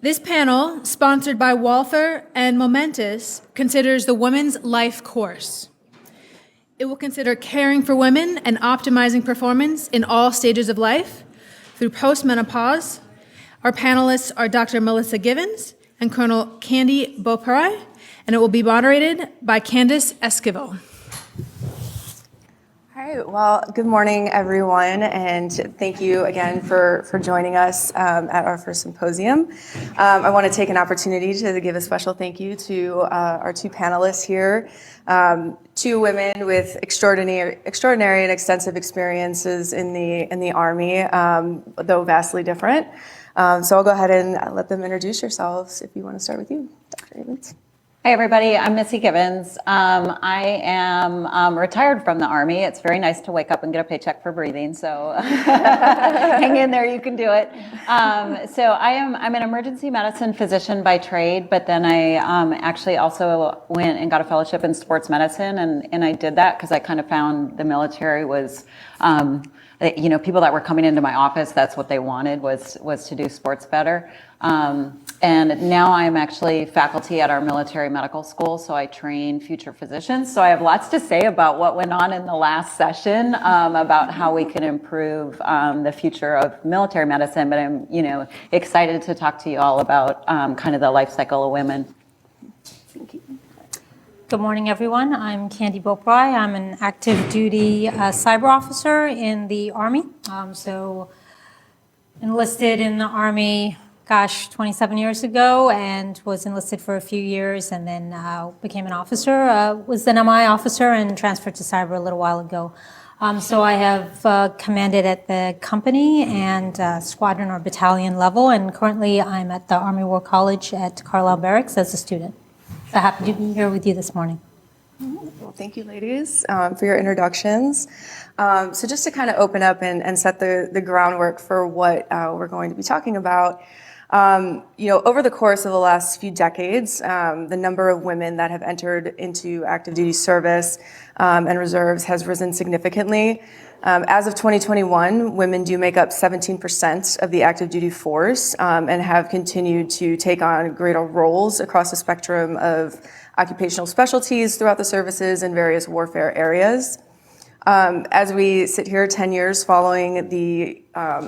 This panel, sponsored by Walther and Momentous, considers the Women's Life Course. It will consider caring for women and optimizing performance in all stages of life through postmenopause. Our panelists are Dr. Melissa Givens and Colonel Candy Beaupre, and it will be moderated by Candace Esquivel. All right, well, good morning, everyone, and thank you again for joining us at our first symposium. I want to take an opportunity to give a special thank you to our two panelists here, two women with extraordinary and extensive experiences in the Army, though vastly different. So I'll go ahead and let them introduce yourselves. If you want to start with you, Dr. Givens. Hi, everybody. I'm Missy Givens. I am retired from the Army. It's very nice to wake up and get a paycheck for breathing, so hang in there, you can do it. So I'm an emergency medicine physician by trade, but then I actually also went and got a fellowship in sports medicine, and I did that because I kind of found the military was, people that were coming into my office, that's what they wanted was to do sports better. And now I'm actually faculty at our military medical school, so I train future physicians. So I have lots to say about what went on in the last session, about how we can improve the future of military medicine. But I'm, excited to talk to you all about kind of the life cycle of women. Thank you. Good morning, everyone. I'm Candy Beaupre. I'm an active duty cyber officer in the Army. So enlisted in the Army 27 years ago, and was enlisted for a few years, and then became an officer, was an MI officer, and transferred to cyber a little while ago. So I have commanded at the company and squadron or battalion level, and currently I'm at the Army War College at Carlisle Barracks as a student. So happy to be here with you this morning. Well, thank you, ladies, for your introductions. So just to kind of open up and set the groundwork for what we're going to be talking about, over the course of the last few decades, the number of women that have entered into active duty service and reserves has risen significantly. As of 2021, women do make up 17% of the active duty force and have continued to take on greater roles across the spectrum of occupational specialties throughout the services in various warfare areas. As we sit here 10 years following the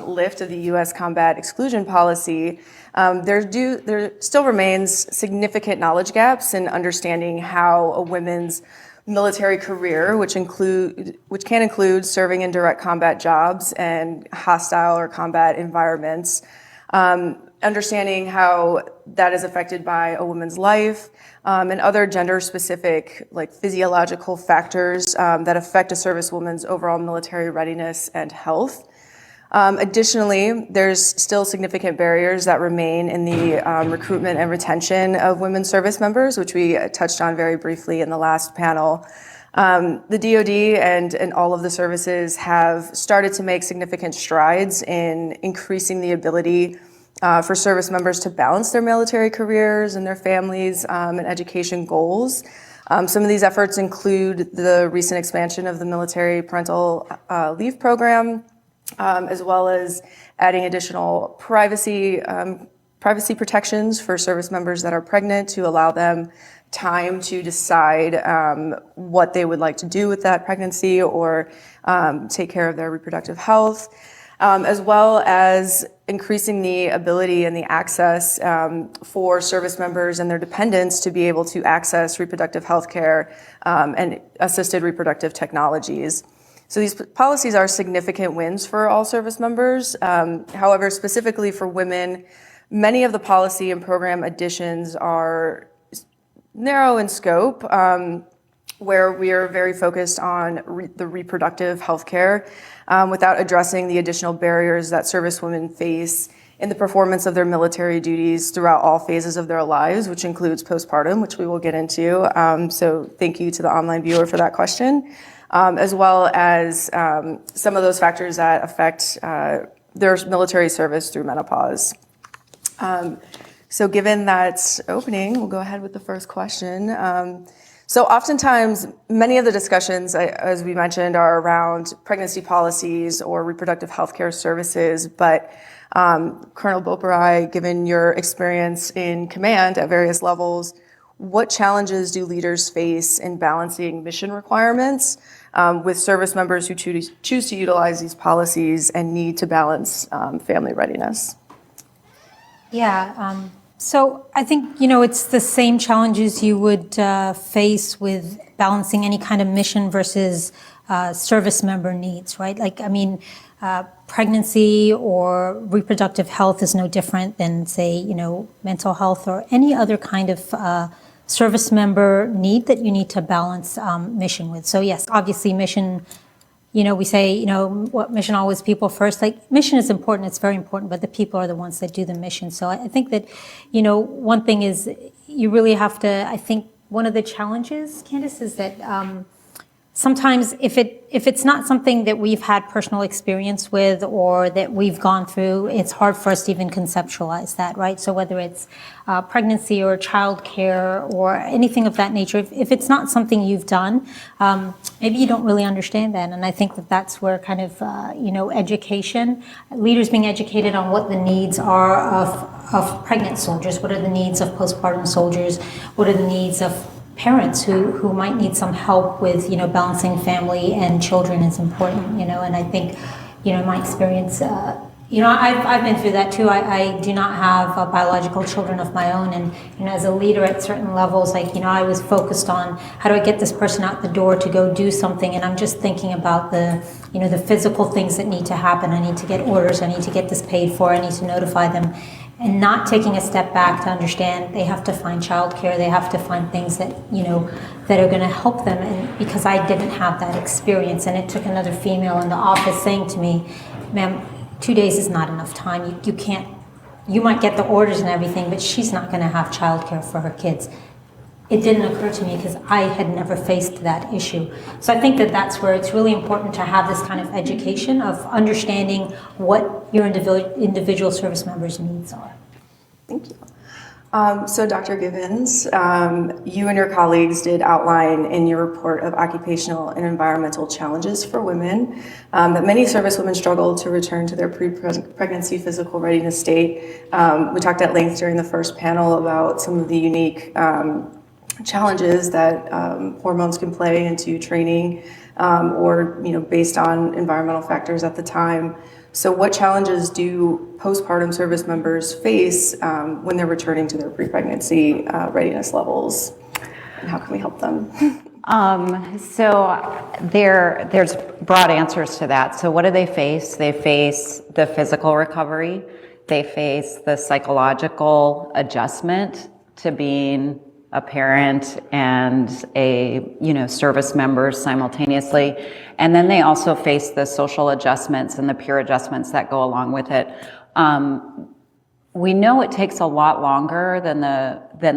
lift of the U.S. combat exclusion policy, there still remains significant knowledge gaps in understanding how a woman's military career, which can include serving in direct combat jobs and hostile or combat environments, understanding how that is affected by a woman's life, and other gender-specific, like physiological factors that affect a servicewoman's overall military readiness and health. Additionally, there's still significant barriers that remain in the recruitment and retention of women service members, which we touched on very briefly in the last panel. The DoD and all of the services have started to make significant strides in increasing the ability for service members to balance their military careers and their families and education goals. Some of these efforts include the recent expansion of the military parental leave program, as well as adding additional privacy protections for service members that are pregnant to allow them time to decide what they would like to do with that pregnancy or take care of their reproductive health. As well as increasing the ability and the access for service members and their dependents to be able to access reproductive health care and assisted reproductive technologies. So these policies are significant wins for all service members. However, specifically for women, many of the policy and program additions are narrow in scope, where we are very focused on the reproductive health care without addressing the additional barriers that service women face in the performance of their military duties throughout all phases of their lives, which includes postpartum, which we will get into. So thank you to the online viewer for that question, as well as some of those factors that affect their military service through menopause. So given that opening, we'll go ahead with the first question. So oftentimes, many of the discussions, as we mentioned, are around pregnancy policies or reproductive health care services, but Colonel Boparai, given your experience in command at various levels, what challenges do leaders face in balancing mission requirements with service members who choose to utilize these policies and need to balance family readiness? Yeah, so I think, it's the same challenges you would face with balancing any kind of mission versus service member needs, right? Pregnancy or reproductive health is no different than, say, mental health or any other kind of service member need that you need to balance mission with. So yes, obviously mission, we say, what mission always people first. Like, mission is important, it's very important, but the people are the ones that do the mission. So I think that, one thing is you really have to, I think one of the challenges, Candace, is that sometimes if it's not something that we've had personal experience with or that we've gone through, it's hard for us to even conceptualize that, right? So whether it's pregnancy or childcare or anything of that nature, if it's not something you've done, maybe you don't really understand that. And I think that that's where kind of, education, leaders being educated on what the needs are of pregnant soldiers, what are the needs of postpartum soldiers, what are the needs of parents who might need some help with, balancing family and children is important, and I think, in my experience, I've been through that too. I do not have biological children of my own, and as a leader at certain levels, I was focused on how do I get this person out the door to go do something, and I'm just thinking about the physical things that need to happen. I need to get orders, I need to get this paid for, I need to notify them. And not taking a step back to understand they have to find childcare, they have to find things that, that are going to help them. And because I didn't have that experience, and it took another female in the office saying to me, ma'am, 2 days is not enough time. You can't, you might get the orders and everything, but she's not going to have childcare for her kids. It didn't occur to me because I had never faced that issue. So I think that that's where it's really important to have this kind of education of understanding what your individual service members' needs are. Thank you. So Dr. Givens, you and your colleagues did outline in your report of occupational and environmental challenges for women that many servicewomen struggle to return to their pre-pregnancy physical readiness state. We talked at length during the first panel about some of the unique challenges that hormones can play into training or based on environmental factors at the time. So what challenges do postpartum service members face when they're returning to their pre-pregnancy readiness levels, and how can we help them? So there's broad answers to that. So what do they face? They face the physical recovery. They face the psychological adjustment to being a parent and a service member simultaneously, and then they also face the social adjustments and the peer adjustments that go along with it. We know it takes a lot longer than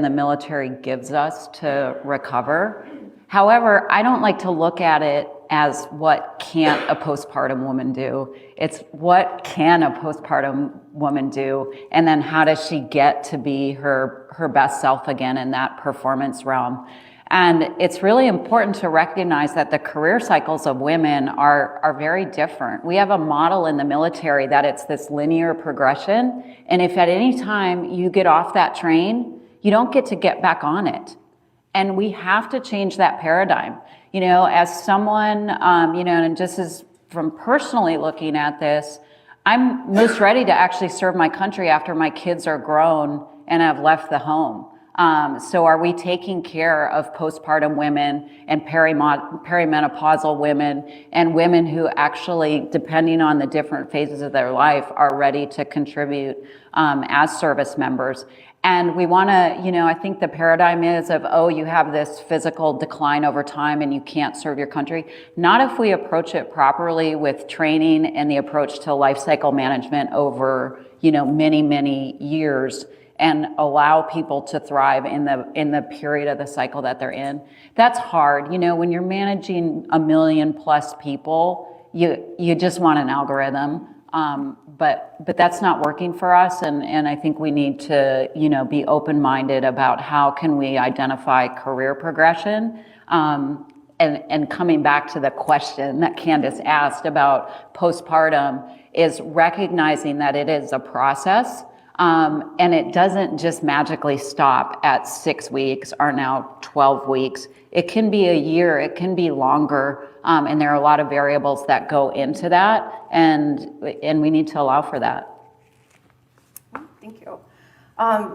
the military gives us to recover. However, I don't like to look at it as what can't a postpartum woman do. It's what can a postpartum woman do, and then how does she get to be her best self again in that performance realm. And it's really important to recognize that the career cycles of women are very different. We have a model in the military that it's this linear progression, and if at any time you get off that train, you don't get to get back on it. And we have to change that paradigm. As someone, and just as from personally looking at this, I'm most ready to actually serve my country after my kids are grown and have left the home. So are we taking care of postpartum women and perimenopausal women and women who actually, depending on the different phases of their life, are ready to contribute as service members? And we want to, I think the paradigm is of, you have this physical decline over time and you can't serve your country. Not if we approach it properly with training and the approach to life cycle management over, many, many years, and allow people to thrive in the period of the cycle that they're in. That's hard. When you're managing 1 million plus people, you just want an algorithm. But that's not working for us, and I think we need to, be open-minded about how can we identify career progression, and coming back to the question that Candace asked about postpartum, is recognizing that it is a process, and it doesn't just magically stop at 6 weeks or now 12 weeks. It can be a year, it can be longer, and there are a lot of variables that go into that, and we need to allow for that. Thank you.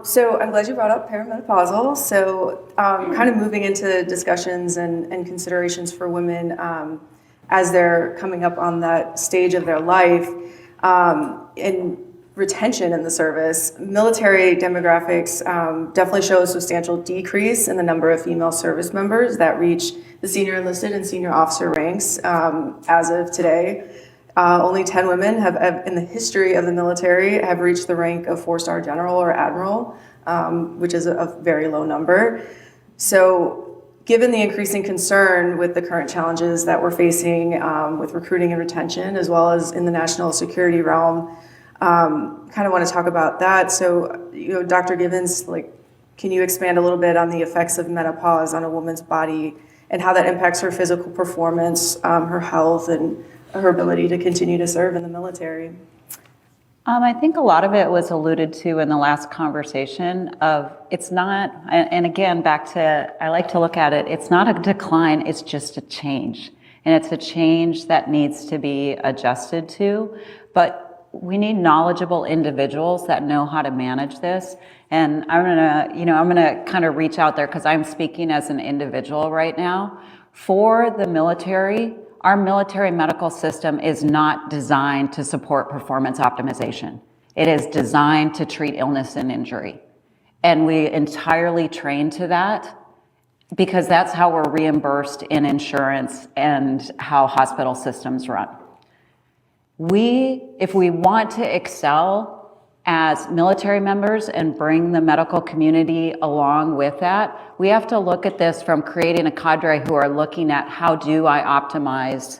So I'm glad you brought up perimenopausal. So kind of moving into discussions and considerations for women as they're coming up on that stage of their life, and retention in the service. Military demographics definitely show a substantial decrease in the number of female service members that reach the senior enlisted and senior officer ranks as of today. Only 10 women have, in the history of the military, have reached the rank of 4-star general or admiral, which is a very low number. So given the increasing concern with the current challenges that we're facing with recruiting and retention, as well as in the national security realm, kind of want to talk about that. So, Dr. Givens, can you expand a little bit on the effects of menopause on a woman's body and how that impacts her physical performance, her health, and her ability to continue to serve in the military? I think a lot of it was alluded to in the last conversation of it's not, and again, back to, I like to look at it, it's not a decline, it's just a change. And it's a change that needs to be adjusted to, but we need knowledgeable individuals that know how to manage this. And I'm gonna kind of reach out there because I'm speaking as an individual right now. For the military, our military medical system is not designed to support performance optimization. It is designed to treat illness and injury. And we entirely train to that because that's how we're reimbursed in insurance and how hospital systems run. If we want to excel as military members and bring the medical community along with that, we have to look at this from creating a cadre who are looking at how do I optimize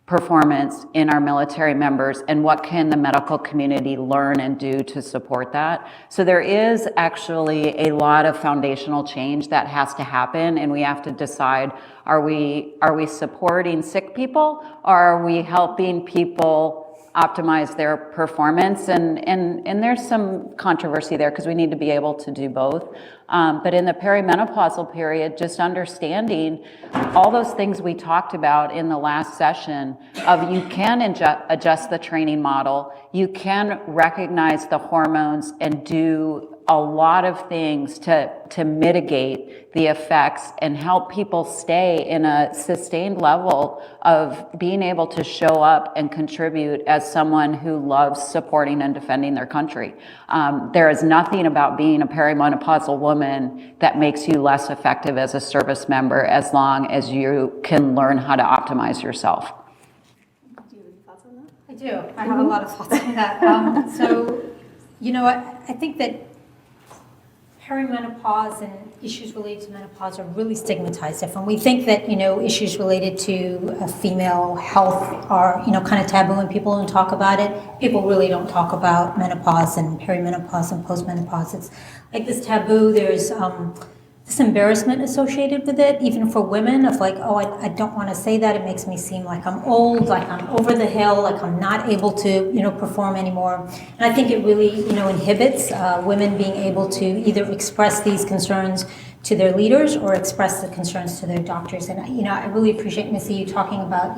performance in our military members and what can the medical community learn and do to support that. So there is actually a lot of foundational change that has to happen, and we have to decide, are we supporting sick people or are we helping people optimize their performance? And there's some controversy there because we need to be able to do both. But in the perimenopausal period, just understanding all those things we talked about in the last session of you can adjust the training model, you can recognize the hormones and do a lot of things to mitigate the effects and help people stay in a sustained level of being able to show up and contribute as someone who loves supporting and defending their country. There is nothing about being a perimenopausal woman that makes you less effective as a service member as long as you can learn how to optimize yourself. Do you have any thoughts on that? I do. I have a lot of thoughts on that. So, I think that perimenopause and issues related to menopause are really stigmatized. If we think that issues related to female health are kind of taboo and people don't talk about it, people really don't talk about menopause and perimenopause and postmenopause. It's like this taboo. There's this embarrassment associated with it, even for women, of I don't want to say that. It makes me seem like I'm old, like I'm over the hill, like I'm not able to, perform anymore. And I think it really, inhibits women being able to either express these concerns to their leaders or express the concerns to their doctors. And, I really appreciate, Missy, you talking about,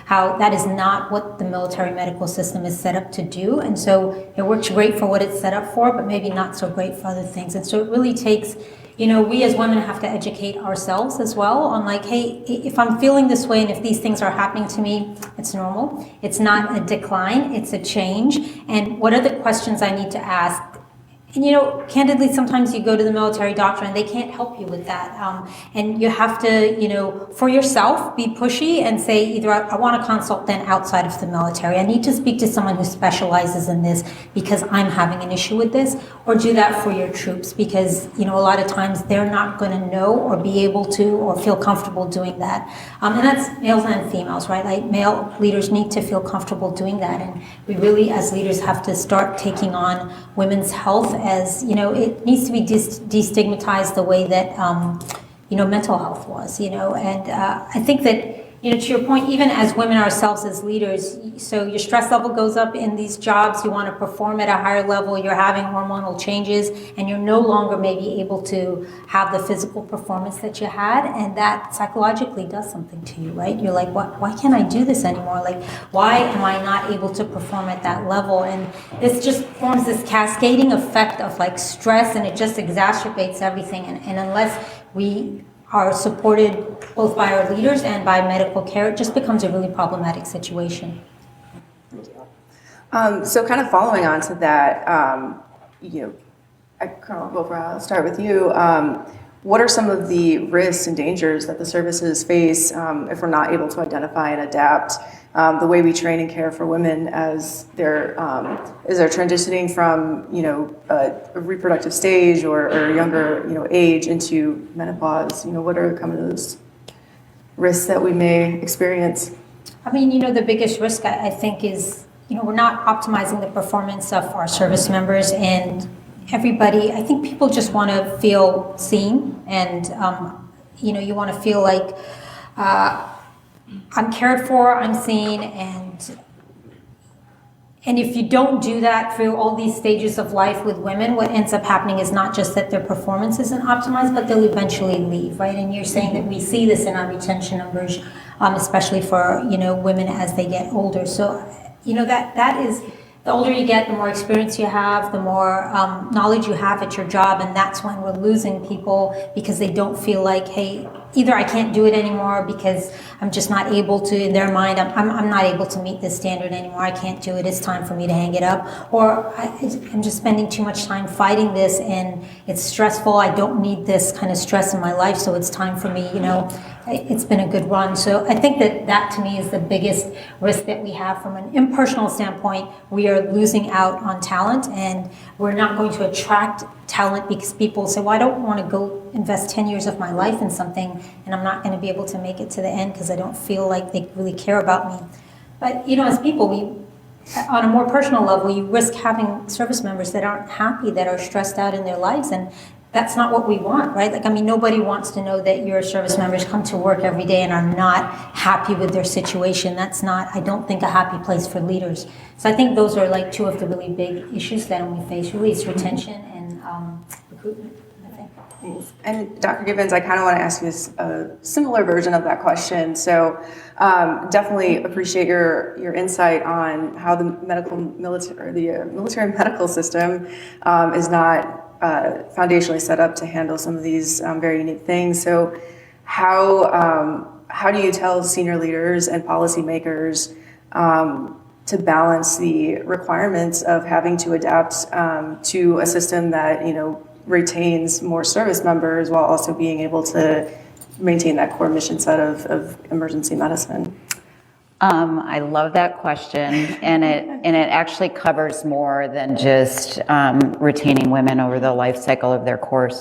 how that is not what the military medical system is set up to do. And so it works great for what it's set up for, but maybe not so great for other things. And so it really takes, we as women have to educate ourselves as well on hey, if I'm feeling this way and if these things are happening to me, it's normal. It's not a decline, it's a change. And what are the questions I need to ask? And candidly, sometimes you go to the military doctor and they can't help you with that. And you have to, for yourself, be pushy and say either I want to consult then outside of the military. I need to speak to someone who specializes in this because I'm having an issue with this, or do that for your troops because, a lot of times they're not going to know or be able to or feel comfortable doing that. And that's males and females, right? Male leaders need to feel comfortable doing that. And we really, as leaders, have to start taking on women's health as, it needs to be destigmatized the way that, mental health was, and I think that, to your point, even as women ourselves as leaders, so your stress level goes up in these jobs, you want to perform at a higher level, you're having hormonal changes, and you're no longer maybe able to have the physical performance that you had, and that psychologically does something to you, right? You're like, why can't I do this anymore? Like, why am I not able to perform at that level? And this just forms this cascading effect of like stress, and it just exacerbates everything, and unless we are supported both by our leaders and by medical care, it just becomes a really problematic situation. So kind of following on to that, Colonel Bopra, I'll start with you. What are some of the risks and dangers that the services face if we're not able to identify and adapt the way we train and care for women as they're transitioning from a reproductive stage or younger age into menopause? What are kind of those risks that we may experience? I mean, the biggest risk I think is we're not optimizing the performance of our service members, and everybody. I think people just want to feel seen, and you want to feel like I'm cared for, I'm seen, and if you don't do that through all these stages of life with women, what ends up happening is not just that their performance isn't optimized, but they'll eventually leave, right? And you're saying that we see this in our retention numbers, especially for women as they get older. So that is. The older you get, the more experience you have, the more knowledge you have at your job, and that's when we're losing people because they don't feel like, hey, either I can't do it anymore because I'm just not able to, in their mind, I'm not able to meet this standard anymore, I can't do it, it's time for me to hang it up, or I'm just spending too much time fighting this and it's stressful, I don't need this kind of stress in my life, so it's time for me, it's been a good run. So I think that to me is the biggest risk that we have from an impersonal standpoint. We are losing out on talent, and we're not going to attract talent because people say, well, I don't want to go invest 10 years of my life in something and I'm not going to be able to make it to the end because I don't feel like they really care about me. But as people, on a more personal level, you risk having service members that aren't happy, that are stressed out in their lives, and that's not what we want, right? Nobody wants to know that your service members come to work every day and are not happy with their situation. That's not, I don't think, a happy place for leaders. So I think those are like two of the really big issues that we face, really, is retention and recruitment, I think. And Dr. Gibbons, I kind of want to ask you a similar version of that question. So definitely appreciate your insight on how the military medical system is not foundationally set up to handle some of these very unique things. So how do you tell senior leaders and policymakers to balance the requirements of having to adapt to a system that retains more service members while also being able to maintain that core mission set of emergency medicine? I love that question, and it actually covers more than just retaining women over the life cycle of their career.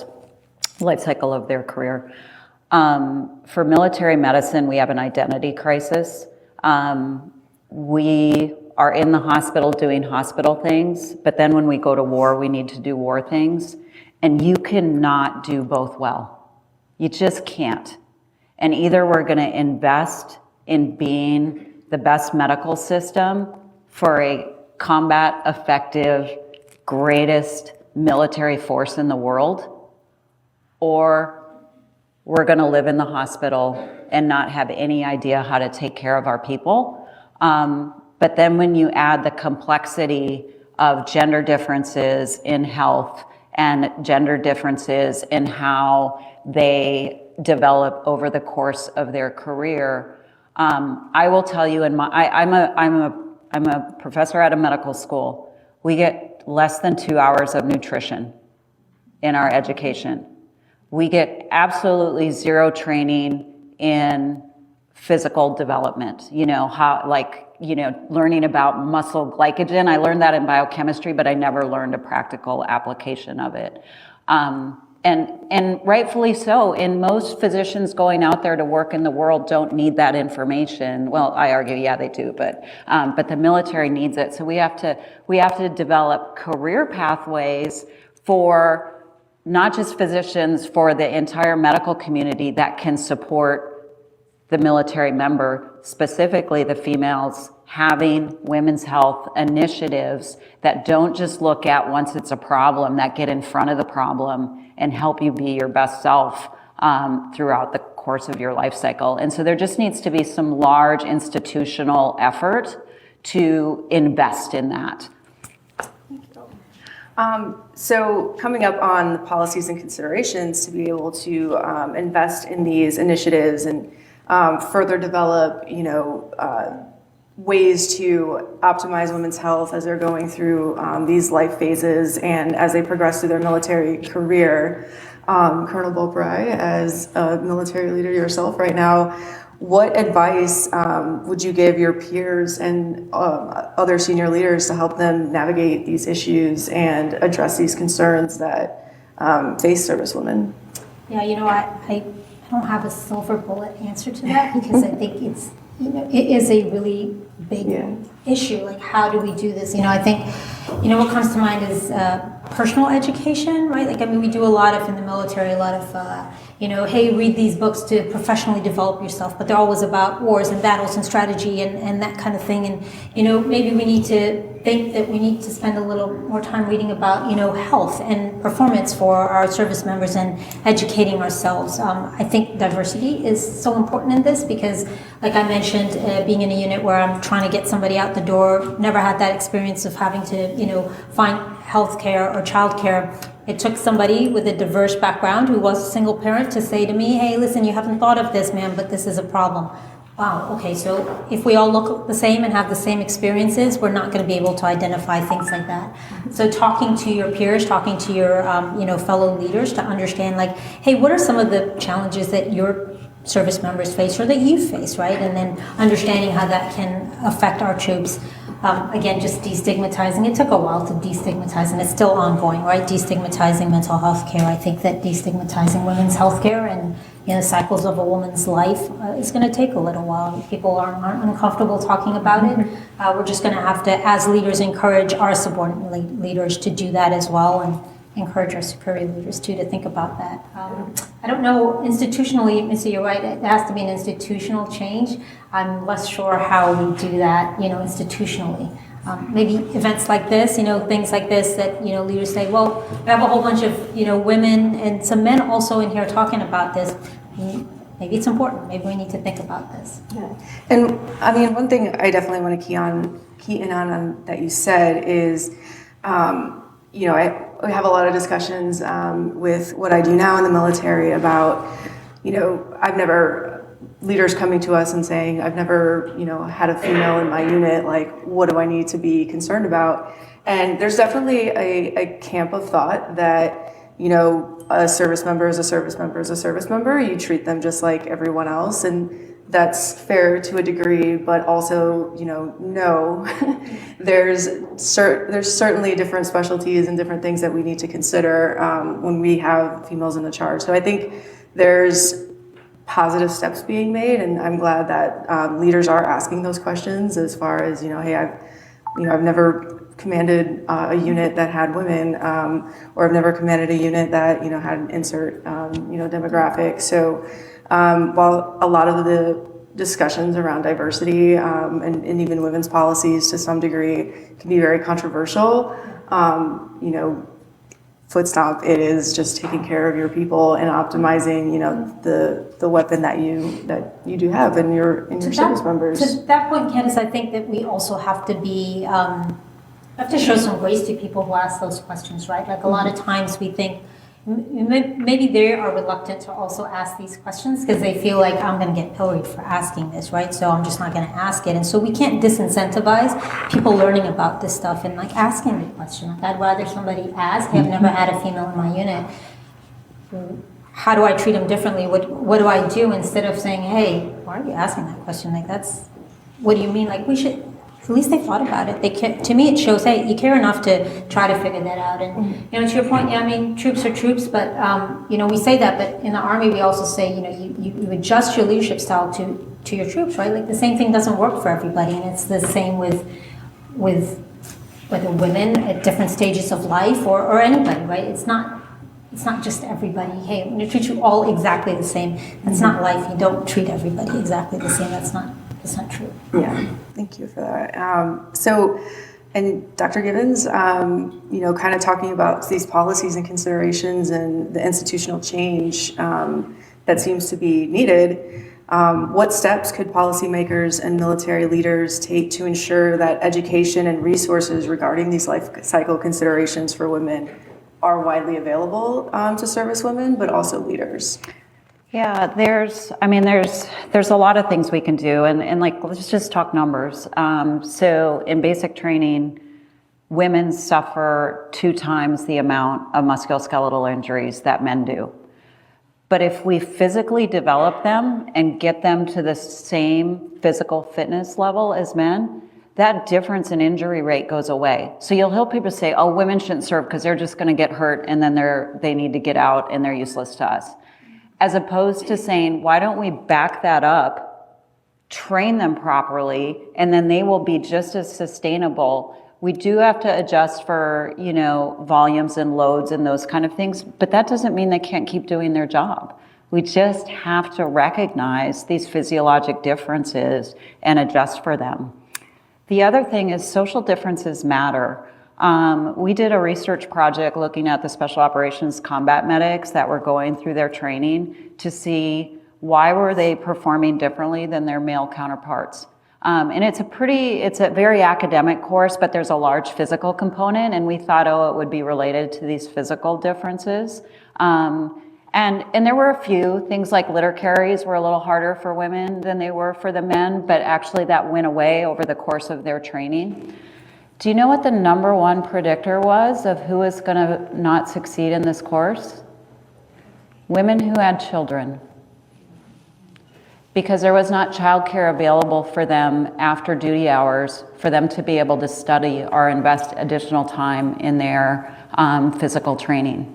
For military medicine, we have an identity crisis. We are in the hospital doing hospital things, but then when we go to war, we need to do war things, and you cannot do both well. You just can't. And either we're going to invest in being the best medical system for a combat effective, greatest military force in the world, or we're going to live in the hospital and not have any idea how to take care of our people. But then when you add the complexity of gender differences in health and gender differences in how they develop over the course of their career, I will tell you, I'm a professor at a medical school. We get less than 2 hours of nutrition in our education. We get absolutely zero training in physical development. Learning about muscle glycogen. I learned that in biochemistry, but I never learned a practical application of it. And rightfully so, and most physicians going out there to work in the world don't need that information. Well, I argue, yeah, they do, but the military needs it. So we have to develop career pathways for not just physicians, for the entire medical community that can support the military member, specifically the females, having women's health initiatives that don't just look at once it's a problem, that get in front of the problem and help you be your best self throughout the course of your life cycle. And so there just needs to be some large institutional effort to invest in that. So coming up on the policies and considerations to be able to invest in these initiatives and further develop, ways to optimize women's health as they're going through these life phases and as they progress through their military career. Colonel Beaupre, as a military leader yourself right now, what advice would you give your peers and other senior leaders to help them navigate these issues and address these concerns that face servicewomen? Yeah, I don't have a silver bullet answer to that because I think it is a really big issue. Like, how do we do this? I think, what comes to mind is personal education, right? Like, we do a lot of, in the military, a lot of, hey, read these books to professionally develop yourself, but they're always about wars and battles and strategy and that kind of thing. And, maybe we need to think that we need to spend a little more time reading about, health and performance for our service members and educating ourselves. I think diversity is so important in this because, like I mentioned, being in a unit where I'm trying to get somebody out the door, never had that experience of having to, find healthcare or childcare. It took somebody with a diverse background who was a single parent to say to me, hey, listen, you haven't thought of this, ma'am, but this is a problem. Wow, okay, so if we all look the same and have the same experiences, we're not going to be able to identify things like that. So talking to your peers, talking to your fellow leaders to understand, like, hey, what are some of the challenges that your service members face or that you face, right? And then understanding how that can affect our troops. Again, just destigmatizing. It took a while to destigmatize, and it's still ongoing, right? Destigmatizing mental health care. I think that destigmatizing women's health care and cycles of a woman's life is going to take a little while. People aren't uncomfortable talking about it. We're just going to have to, as leaders, encourage our subordinate leaders to do that as well, and encourage our superior leaders too to think about that. I don't know, institutionally, Missy, you're right, it has to be an institutional change. I'm less sure how we do that, institutionally. Maybe events like this, things like this that, leaders say, well, we have a whole bunch of, women and some men also in here talking about this. Maybe it's important. Maybe we need to think about this. Yeah. And one thing I definitely want to key in on that you said is, we have a lot of discussions with what I do now in the military about, leaders coming to us and saying, I've never, had a female in my unit, like, what do I need to be concerned about? And there's definitely a camp of thought that, a service member is a service member is a service member. You treat them just like everyone else. And that's fair to a degree, but also, no, there's certainly different specialties and different things that we need to consider when we have females in the charge. So I think there's positive steps being made, and I'm glad that leaders are asking those questions as far as, hey, I've never commanded a unit that had women, or I've never commanded a unit that, had an insert, demographic. So while a lot of the discussions around diversity and even women's policies to some degree can be very controversial, footstop, it is just taking care of your people and optimizing, the weapon that you do have in your service members. To that point, Candace, I think that we also have to be have to show some grace to people who ask those questions, right? Like, a lot of times we think maybe they are reluctant to also ask these questions because they feel like, I'm going to get pilloried for asking this, right? So I'm just not going to ask it. And so we can't disincentivize people learning about this stuff and, like, asking the question. Like, I'd rather somebody ask, hey, I've never had a female in my unit. How do I treat them differently? What do I do, instead of saying, hey, why are you asking that question? Like, what do you mean? Like, we should, at least they thought about it. To me, it shows, hey, you care enough to try to figure that out. And, to your point, troops are troops, but, we say that, but in the Army, we also say, you adjust your leadership style to your troops, right? Like, the same thing doesn't work for everybody, and it's the same with whether women at different stages of life or anybody, right? It's it's not just everybody. Hey, I'm going to treat you all exactly the same. That's not life. You don't treat everybody exactly the same. That's not true. Yeah, thank you for that. And Dr. Gibbons, kind of talking about these policies and considerations and the institutional change that seems to be needed. What steps could policymakers and military leaders take to ensure that education and resources regarding these life cycle considerations for women are widely available to service women, but also leaders? Yeah, there's a lot of things we can do, and like, let's just talk numbers. So in basic training, women suffer 2 times the amount of musculoskeletal injuries that men do. But if we physically develop them and get them to the same physical fitness level as men, that difference in injury rate goes away. So you'll hear people say, oh, women shouldn't serve because they're just going to get hurt and then they need to get out and they're useless to us. As opposed to saying, why don't we back that up, train them properly, and then they will be just as sustainable. We do have to adjust for, volumes and loads and those kind of things, but that doesn't mean they can't keep doing their job. We just have to recognize these physiologic differences and adjust for them. The other thing is social differences matter. We did a research project looking at the special operations combat medics that were going through their training to see why were they performing differently than their male counterparts. And it's a very academic course, but there's a large physical component, and we thought, it would be related to these physical differences. And there were a few things like litter carries were a little harder for women than they were for the men, but actually that went away over the course of their training. Do you know what the number one predictor was of who is going to not succeed in this course? Women who had children. Because there was not childcare available for them after duty hours for them to be able to study or invest additional time in their physical training.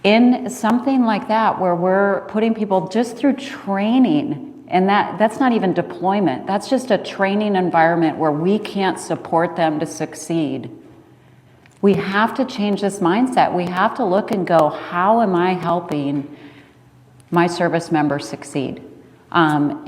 In something like that, where we're putting people just through training, and that's not even deployment, that's just a training environment where we can't support them to succeed. We have to change this mindset. We have to look and go, how am I helping my service members succeed? And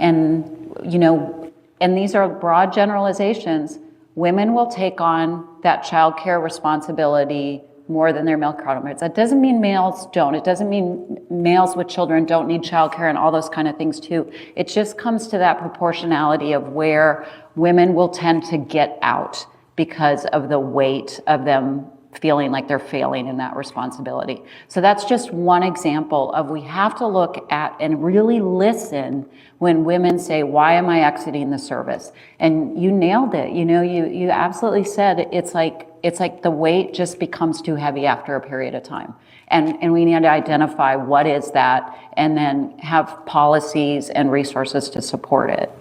these are broad generalizations. Women will take on that childcare responsibility more than their male counterparts. That doesn't mean males don't. It doesn't mean males with children don't need childcare and all those kind of things too. It just comes to that proportionality of where women will tend to get out because of the weight of them feeling like they're failing in that responsibility. So that's just one example of we have to look at and really listen when women say, why am I exiting the service? And you nailed it. You absolutely said it's like the weight just becomes too heavy after a period of time. And we need to identify what is that and then have policies and resources to support it.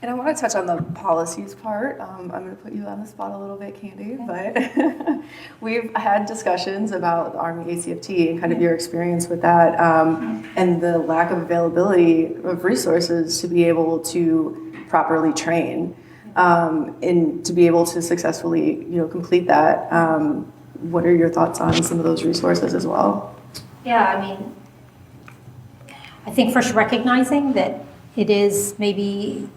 And I want to touch on the policies part. I'm going to put you on the spot a little bit, Candy, but we've had discussions about the Army ACFT and kind of your experience with that and the lack of availability of resources to be able to properly train and to be able to successfully, complete that. What are your thoughts on some of those resources as well? Yeah, I think first recognizing that it is maybe,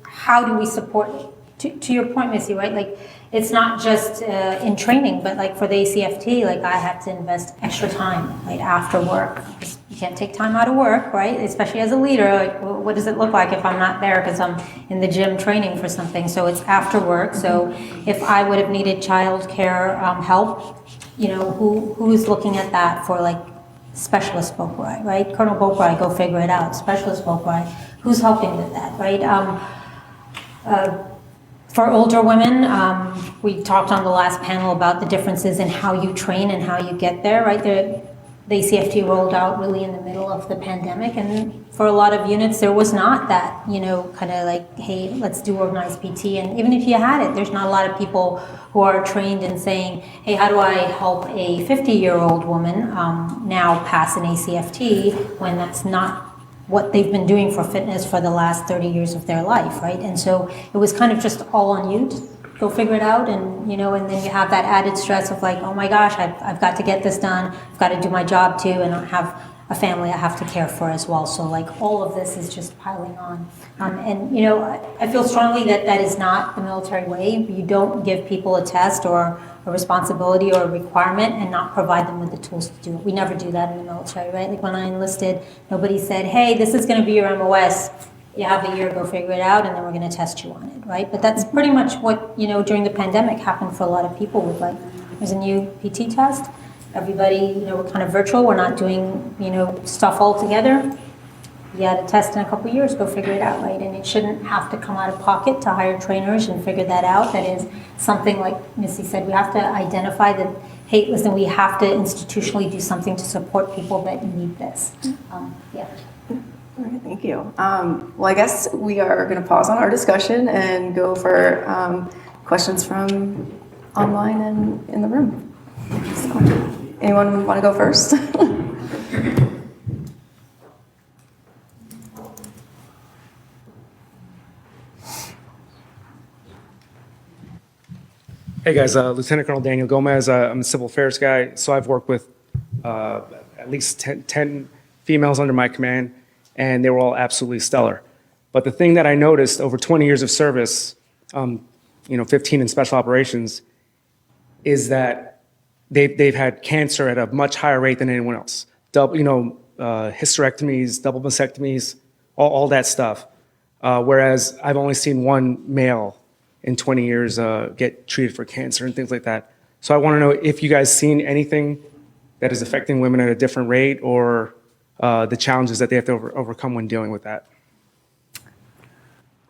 how do we support, to your point, Missy, right? Like, it's not just in training, but like for the ACFT, like I have to invest extra time, like after work. You can't take time out of work, right? Especially as a leader, like what does it look like if I'm not there because I'm in the gym training for something? So it's after work. So if I would have needed childcare help, who's looking at that for like Specialist Bokrai, right? Colonel Bokrai, go figure it out. Specialist Bokrai, who's helping with that, right? For older women, we talked on the last panel about the differences in how you train and how you get there, right? The ACFT rolled out really in the middle of the pandemic, and for a lot of units, there was not that, kind of like, hey, let's do organized PT. And even if you had it, there's not a lot of people who are trained in saying, hey, how do I help a 50-year-old woman now pass an ACFT when that's not what they've been doing for fitness for the last 30 years of their life, right? And so it was kind of just all on you go figure it out, and and then you have that added stress of like, oh my gosh, I've got to get this done, I've got to do my job too, and I have a family I have to care for as well. So like all of this is just piling on. And I feel strongly that that is not the military way. You don't give people a test or a responsibility or a requirement and not provide them with the tools to do it. We never do that in the military, right? Like when I enlisted, nobody said, hey, this is going to be your MOS. You have a year, go figure it out, and then we're going to test you on it, right? But that's pretty much what, during the pandemic happened for a lot of people with like, there's a new PT test. Everybody, we're kind of virtual. We're not doing, stuff all together. You had a test in a couple of years, go figure it out, right? And it shouldn't have to come out of pocket to hire trainers and figure that out. That is something like Missy said, we have to identify that, hey, listen, we have to institutionally do something to support people that need this. Yeah. All right, thank you. Well, I guess we are going to pause on our discussion and go for questions from online and in the room. So, anyone want to go first? Hey guys, Lieutenant Colonel Daniel Gomez. I'm a civil affairs guy, so I've worked with at least 10 females under my command, and they were all absolutely stellar. But the thing that I noticed over 20 years of service, 15 in special operations, is that they've had cancer at a much higher rate than anyone else. Hysterectomies, double mastectomies, all that stuff. Whereas I've only seen one male in 20 years get treated for cancer and things like that. So I want to know if you guys seen anything that is affecting women at a different rate, or the challenges that they have to overcome when dealing with that.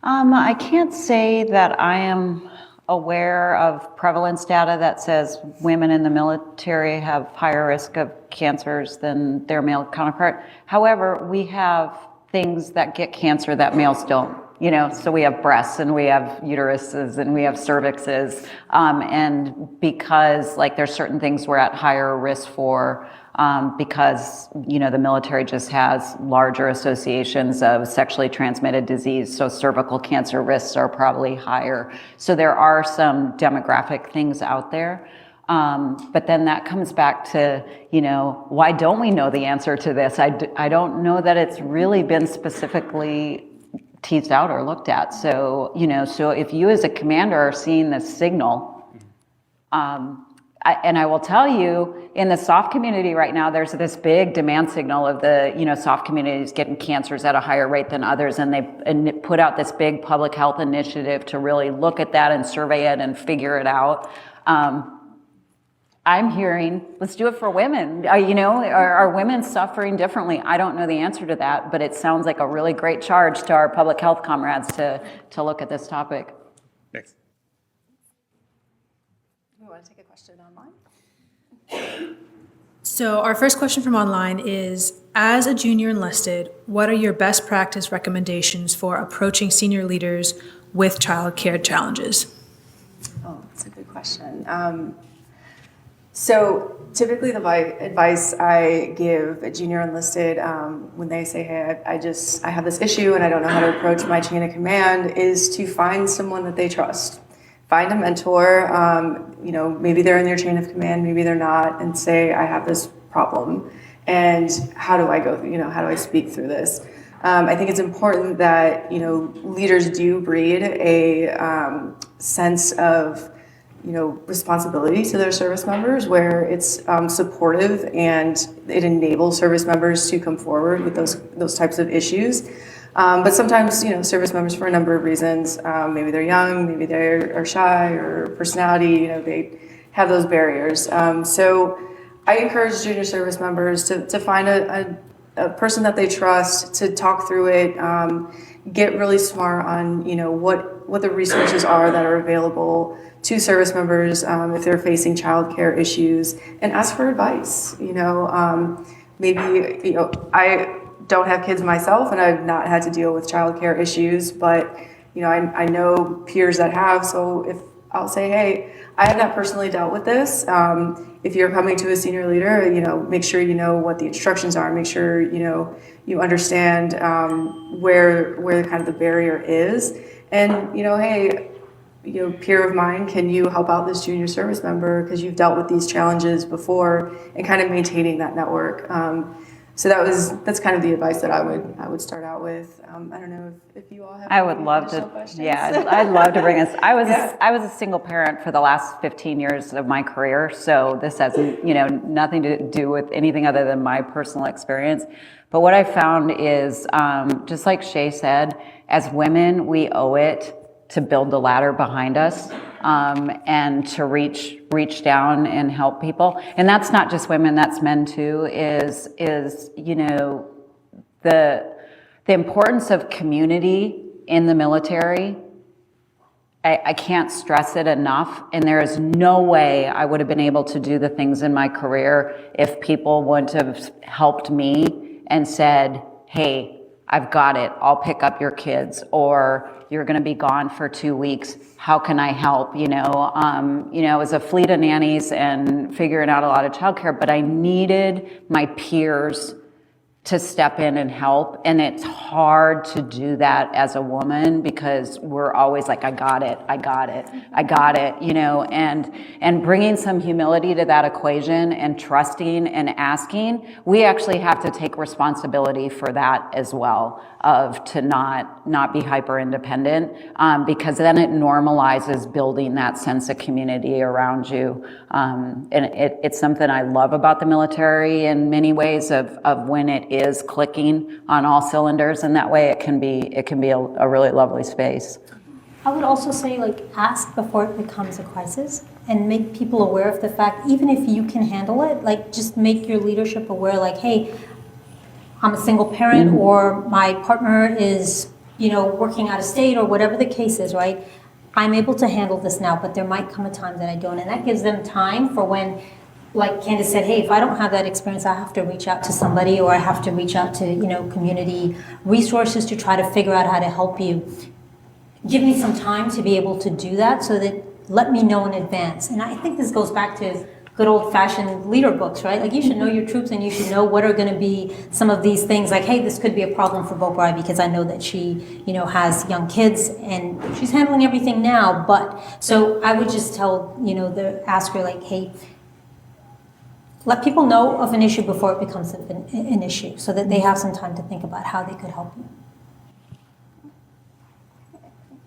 I can't say that I am aware of prevalence data that says women in the military have higher risk of cancers than their male counterpart. However, we have things that get cancer that males don't. So we have breasts and we have uteruses and we have cervixes. And because there's certain things we're at higher risk for, because, the military just has larger associations of sexually transmitted disease. So cervical cancer risks are probably higher. So there are some demographic things out there. But then that comes back to, why don't we know the answer to this? I don't know that it's really been specifically teased out or looked at. So, so if you as a commander are seeing this signal, and I will tell you, in the soft community right now, there's this big demand signal of the, soft communities getting cancers at a higher rate than others, and they put out this big public health initiative to really look at that and survey it and figure it out. I'm hearing, let's do it for women. Are women suffering differently? I don't know the answer to that, but it sounds like a really great charge to our public health comrades to look at this topic. Thanks. We want to take a question online? So our first question from online is, as a junior enlisted, what are your best practice recommendations for approaching senior leaders with child care challenges? Oh, that's a good question. So typically the advice I give a junior enlisted when they say, hey, I have this issue and I don't know how to approach my chain of command, is to find someone that they trust. Find a mentor, maybe they're in their chain of command, maybe they're not, and say, I have this problem, and how do I go, how do I speak through this? I think it's important that, leaders do breed a sense of, responsibility to their service members, where it's supportive and it enables service members to come forward with those types of issues. But sometimes, service members, for a number of reasons, maybe they're young, maybe they are shy, or personality, they have those barriers. So I encourage junior service members to find a person that they trust, to talk through it, get really smart on, what the resources are that are available to service members if they're facing childcare issues, and ask for advice. Maybe, I don't have kids myself, and I've not had to deal with childcare issues, but I know peers that have. So if I'll say, hey, I have not personally dealt with this. If you're coming to a senior leader, make sure you know what the instructions are. Make sure you understand where kind of the barrier is, and hey, peer of mine, can you help out this junior service member because you've dealt with these challenges before, and kind of maintaining that network. So that's kind of the advice that I would start out with. I don't know if you all have. I would any love additional to. questions? Yeah, I'd love to bring this. I was a single parent for the last 15 years of my career, so this has nothing to do with anything other than my personal experience. But what I found is, just like Shay said, as women, we owe it to build the ladder behind us, and to reach down and help people. And that's not just women, that's men too, is the importance of community in the military. I can't stress it enough, and there is no way I would have been able to do the things in my career if people wouldn't have helped me and said, hey, I've got it, I'll pick up your kids, or you're gonna be gone for 2 weeks, how can I help? It was a fleet of nannies and figuring out a lot of childcare, but I needed my peers to step in and help. And it's hard to do that as a woman because we're always like, I got it, and bringing some humility to that equation and trusting and asking, we actually have to take responsibility for that as well, of to not be hyper independent, because then it normalizes building that sense of community around you. And it's something I love about the military in many ways, of when it is clicking on all cylinders, and that way it can be a really lovely space. I would also say, ask before it becomes a crisis, and make people aware of the fact, even if you can handle it, just make your leadership aware, hey, I'm a single parent, or my partner is, working out of state, or whatever the case is, right? I'm able to handle this now, but there might come a time that I don't. And that gives them time for when, like Candace said, hey, if I don't have that experience, I have to reach out to somebody, or I have to reach out to, community resources to try to figure out how to help you. Give me some time to be able to do that, so that let me know in advance. And I think this goes back to good old-fashioned leader books, right? You should know your troops, and you should know what are going to be some of these things. Hey, this could be a problem for Boprai because I know that she, has young kids and she's handling everything now. But so I would just tell, the asker, hey, let people know of an issue before it becomes an issue, so that they have some time to think about how they could help you.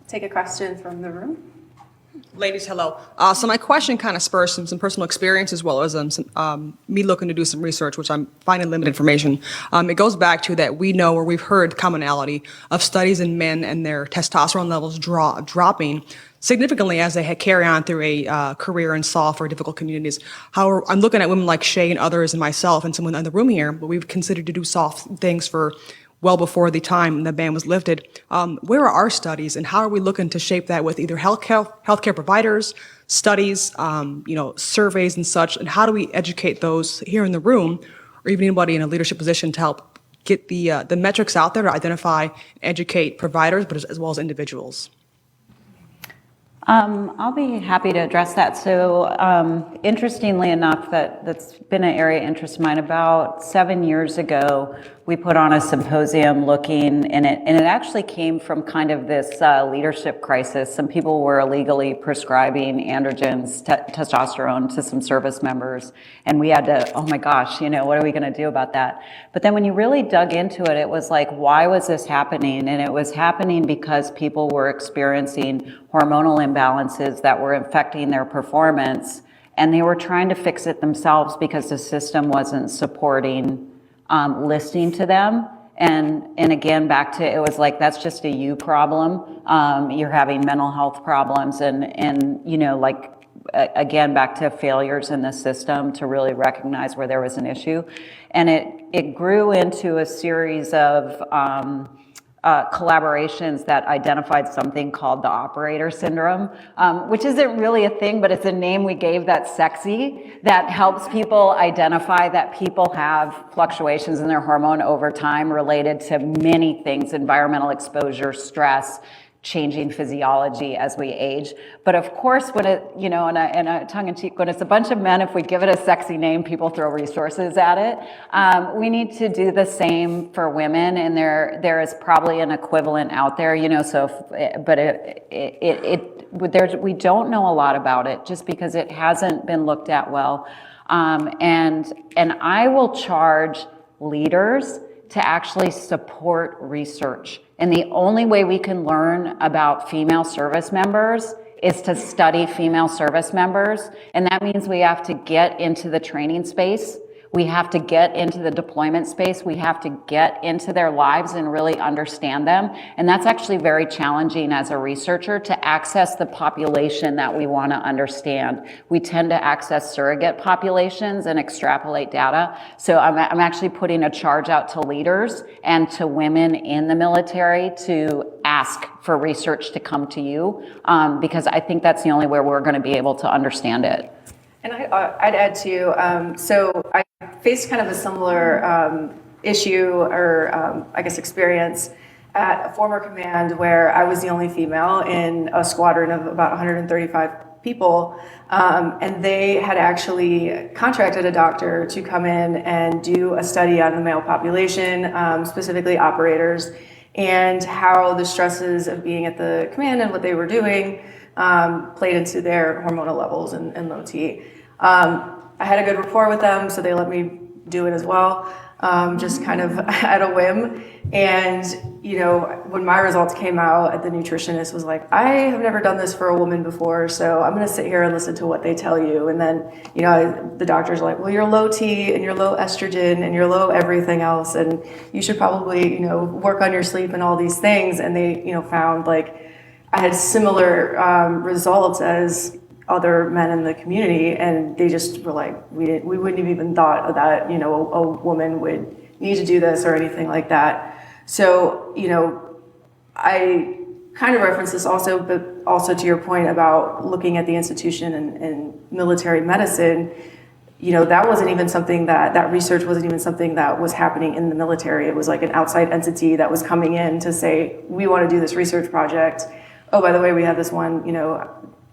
Take a question from the room. Ladies, hello. So my question kind of spurs some personal experience, as well as me looking to do some research, which I'm finding limited information. It goes back to that we know, or we've heard commonality of studies in men and their testosterone levels dropping significantly as they carry on through a career in soft or difficult communities. However, I'm looking at women like Shay and others and myself and someone in the room here, but we've considered to do soft things for well before the time the ban was lifted. Where are our studies, and how are we looking to shape that with either healthcare providers, studies, surveys and such, and how do we educate those here in the room, or even anybody in a leadership position, to help get the metrics out there to identify and educate providers, but as well as individuals? I'll be happy to address that. So, interestingly enough, that's been an area of interest of mine. About 7 years ago, we put on a symposium looking, and it actually came from kind of this leadership crisis. Some people were illegally prescribing androgens, testosterone, to some service members, and we had to, oh my gosh, what are we going to do about that? But then when you really dug into it, it was like, why was this happening? And it was happening because people were experiencing hormonal imbalances that were affecting their performance, and they were trying to fix it themselves because the system wasn't supporting listening to them. And again, back to, it was like, that's just a you problem. You're having mental health problems, and again, back to failures in the system to really recognize where there was an issue. And it grew into a series of collaborations that identified something called the operator syndrome, which isn't really a thing, but it's a name we gave that's sexy, that helps people identify that people have fluctuations in their hormone over time related to many things: environmental exposure, stress, changing physiology as we age. But of course, when it, in a tongue-in-cheek, when it's a bunch of men, if we give it a sexy name, people throw resources at it. We need to do the same for women, and there is probably an equivalent out there, we don't know a lot about it just because it hasn't been looked at well. And I will charge leaders to actually support research. And the only way we can learn about female service members is to study female service members. And that means we have to get into the training space. We have to get into the deployment space. We have to get into their lives and really understand them. And that's actually very challenging as a researcher to access the population that we want to understand. We tend to access surrogate populations and extrapolate data. So I'm actually putting a charge out to leaders and to women in the military to ask for research to come to you, because I think that's the only way we're going to be able to understand it. And I'd add too, so I faced kind of a similar issue or experience at a former command where I was the only female in a squadron of about 135 people. And they had actually contracted a doctor to come in and do a study on the male population, specifically operators, and how the stresses of being at the command and what they were doing played into their hormonal levels and low T. I had a good rapport with them, so they let me do it as well, just kind of at a whim. And, when my results came out, the nutritionist was like, I have never done this for a woman before, so I'm going to sit here and listen to what they tell you. And then, the doctor's like, well, you're low T and you're low estrogen and you're low everything else, and you should probably, work on your sleep and all these things. And they, found like I had similar results as other men in the community, and they just were like, we wouldn't have even thought of that, a woman would need to do this or anything like that. So, I kind of reference this also, but also to your point about looking at the institution and military medicine, that wasn't even something that research wasn't even something that was happening in the military. It was like an outside entity that was coming in to say, we want to do this research project. Oh, by the way, we have this one,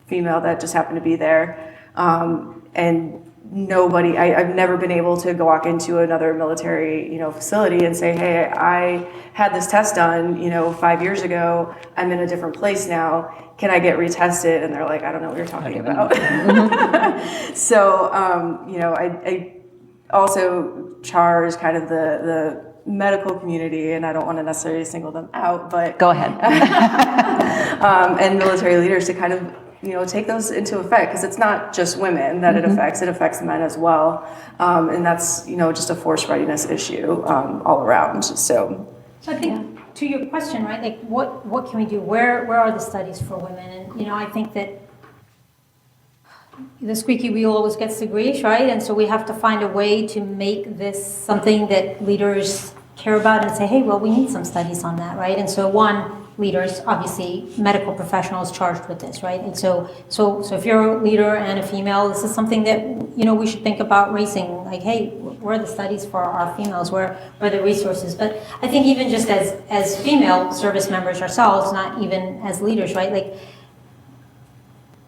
female that just happened to be there. And nobody, I've never been able to go walk into another military, facility and say, hey, I had this test done, 5 years ago. I'm in a different place now. Can I get retested? And they're like, I don't know what you're talking about. So, I also charge kind of the medical community, and I don't want to necessarily single them out, but go ahead. And military leaders to kind of take those into effect, because it's not just women that it affects men as well. And that's, just a force readiness issue all around. So I think to your question, right, like what can we do? Where are the studies for women? And, I think that the squeaky wheel always gets the grease, right? And so we have to find a way to make this something that leaders care about and say, hey, well, we need some studies on that, right? And so leaders, obviously medical professionals charged with this, right? And so if you're a leader and a female, this is something that, we should think about raising, like, hey, where are the studies for our females? Where are the resources? But I think even just as female service members ourselves, not even as leaders, right? Like,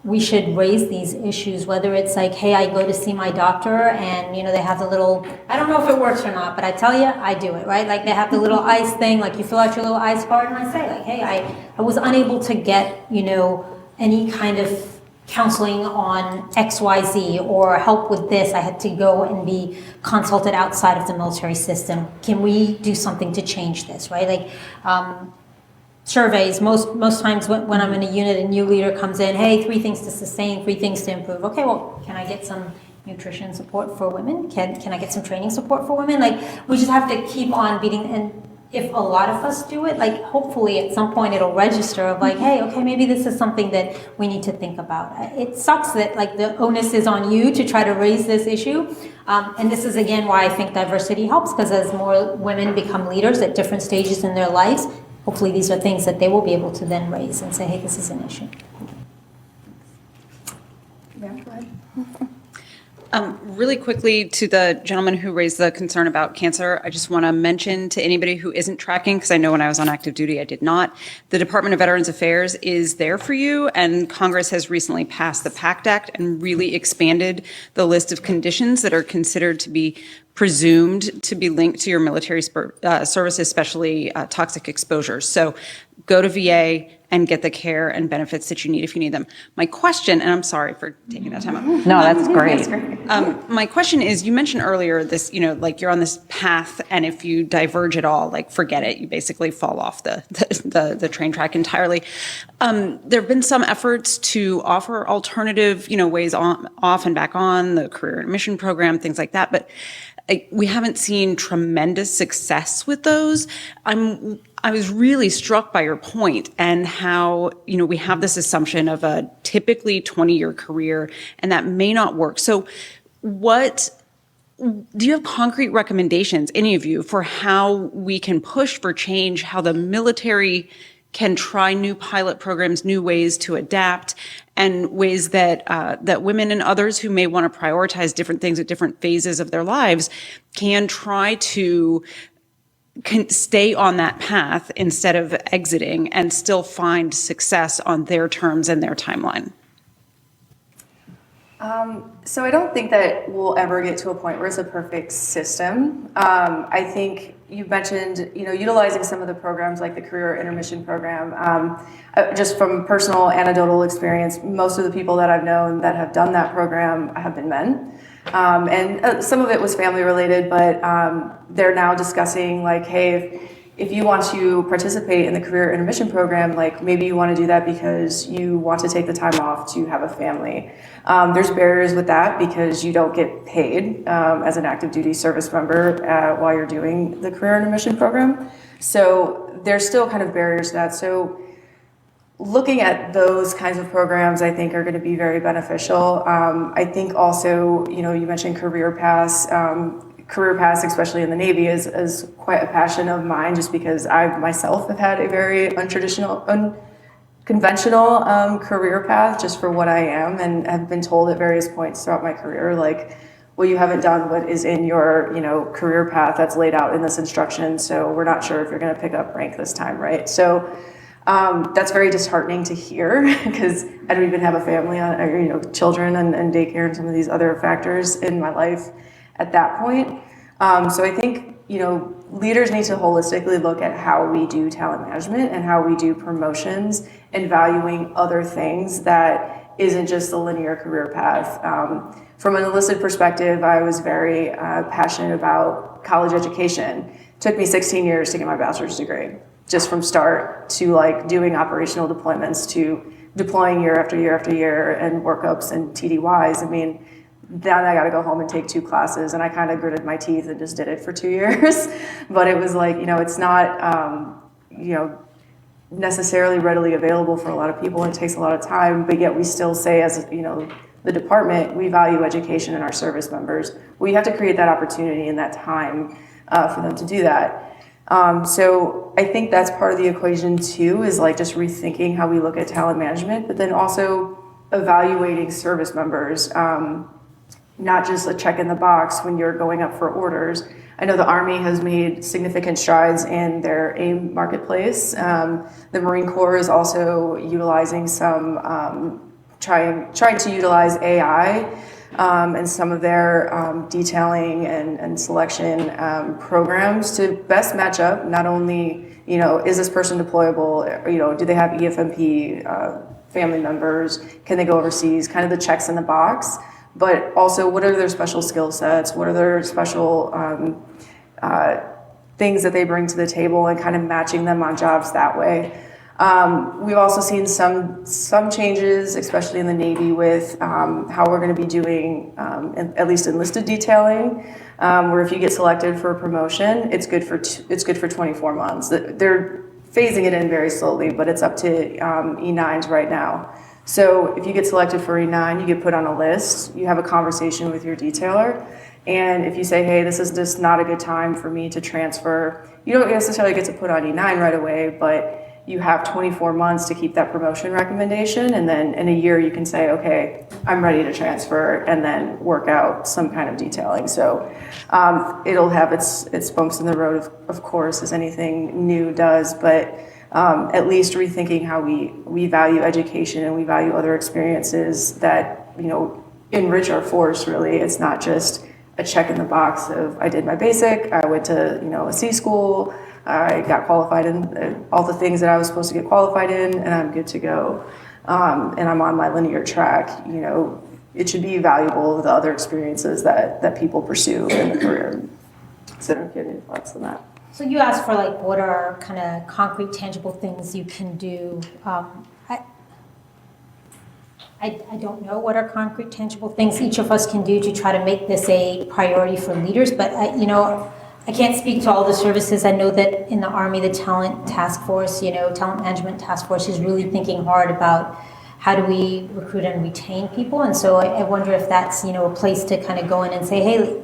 we should raise these issues, whether it's like, hey, I go to see my doctor and, they have the little, I don't know if it works or not, but I tell you, I do it, right? Like they have the little ice thing, like you fill out your little ice card and I say like, hey, I was unable to get, any kind of counseling on XYZ or help with this. I had to go and be consulted outside of the military system. Can we do something to change this, right? Like, surveys, most times when I'm in a unit, a new leader comes in, hey, 3 things to sustain, 3 things to improve. Okay, well, can I get some nutrition support for women? Can I get some training support for women? Like, we just have to keep on beating, and if a lot of us do it, like, hopefully at some point it'll register of like, hey, okay, maybe this is something that we need to think about. It sucks that like the onus is on you to try to raise this issue. And this is again why I think diversity helps, because as more women become leaders at different stages in their lives, hopefully these are things that they will be able to then raise and say, hey, this is an issue. yeah, go ahead. Really quickly, to the gentleman who raised the concern about cancer, I just want to mention to anybody who isn't tracking, because I know when I was on active duty I did not, the Department of Veterans Affairs is there for you, and Congress has recently passed the PACT Act and really expanded the list of conditions that are considered to be presumed to be linked to your military service, especially toxic exposures. So go to VA and get the care and benefits that you need if you need them. My question, and I'm sorry for taking that time out. No, that's great. My question is, you mentioned earlier this, like you're on this path, and if you diverge at all, like forget it, you basically fall off the train track entirely. There have been some efforts to offer alternative, ways off and back on, the career admission program, things like that, but we haven't seen tremendous success with those. I was really struck by your point and how, we have this assumption of a typically 20-year career, and that may not work. So do you have concrete recommendations, any of you, for how we can push for change, how the military can try new pilot programs, new ways to adapt, and ways that that women and others who may want to prioritize different things at different phases of their lives can try to stay on that path instead of exiting and still find success on their terms and their timeline? So I don't think that we'll ever get to a point where it's a perfect system. I think you mentioned, utilizing some of the programs like the career intermission program. Just from personal anecdotal experience, most of the people that I've known that have done that program have been men. And some of it was family related, but they're now discussing like, hey, if you want to participate in the career intermission program, like maybe you want to do that because you want to take the time off to have a family. There's barriers with that because you don't get paid as an active duty service member while you're doing the career intermission program. So there's still kind of barriers to that. So looking at those kinds of programs, I think, are going to be very beneficial. I think also, you mentioned career paths. Career paths, especially in the Navy, is quite a passion of mine, just because I myself have had a very unconventional career path just for what I am, and have been told at various points throughout my career, like, well, you haven't done what is in your, career path that's laid out in this instruction, so we're not sure if you're going to pick up rank this time, right? So that's very disheartening to hear, because I don't even have a family, children and daycare and some of these other factors in my life at that point. So I think, leaders need to holistically look at how we do talent management and how we do promotions, and valuing other things that isn't just the linear career path. From an enlisted perspective, I was very passionate about college education. It took me 16 years to get my bachelor's degree, just from start to like doing operational deployments to deploying year after year after year and workups and TDYs. I mean, then I got to go home and take 2 classes, and I kind of gritted my teeth and just did it for 2 years. But it was like, it's not, necessarily readily available for a lot of people. It takes a lot of time, but yet we still say, as the department, we value education in our service members. We have to create that opportunity and that time for them to do that. So I think that's part of the equation too, is like just rethinking how we look at talent management, but then also evaluating service members. Not just a check in the box when you're going up for orders. I know the Army has made significant strides in their AIM marketplace. The Marine Corps is also utilizing some, trying to utilize AI in some of their detailing and selection programs to best match up. Not only, is this person deployable? Do they have EFMP family members? Can they go overseas? Kind of the checks in the box. But also, what are their special skill sets? What are their special things that they bring to the table, and kind of matching them on jobs that way. We've also seen some changes, especially in the Navy, with how we're going to be doing at least enlisted detailing, where if you get selected for a promotion, it's good for 24 months. They're phasing it in very slowly, but it's up to E9s right now. So if you get selected for E9, you get put on a list, you have a conversation with your detailer, and if you say, hey, this is just not a good time for me to transfer, you don't necessarily get to put on E9 right away, but you have 24 months to keep that promotion recommendation, and then in a year you can say, okay, I'm ready to transfer, and then work out some kind of detailing. So it'll have its bumps in the road, of course, as anything new does, but at least rethinking how we value education and we value other experiences that, you know, enrich our force, really. It's not just a check in the box of I did my basic, I went to, you know, a C school, I got qualified in all the things that I was supposed to get qualified in, and I'm good to go. And I'm on my linear track. You know, it should be valuable, the other experiences that people pursue in the career. So I don't get any thoughts on that. So you asked for like what are kind of concrete, tangible things you can do. I don't know what are concrete, tangible things each of us can do to try to make this a priority for leaders, but I can't speak to all the services. I know that in the Army, the talent task force, talent management task force is really thinking hard about how do we recruit and retain people. And so I wonder if that's, a place to kind of go in and say, hey,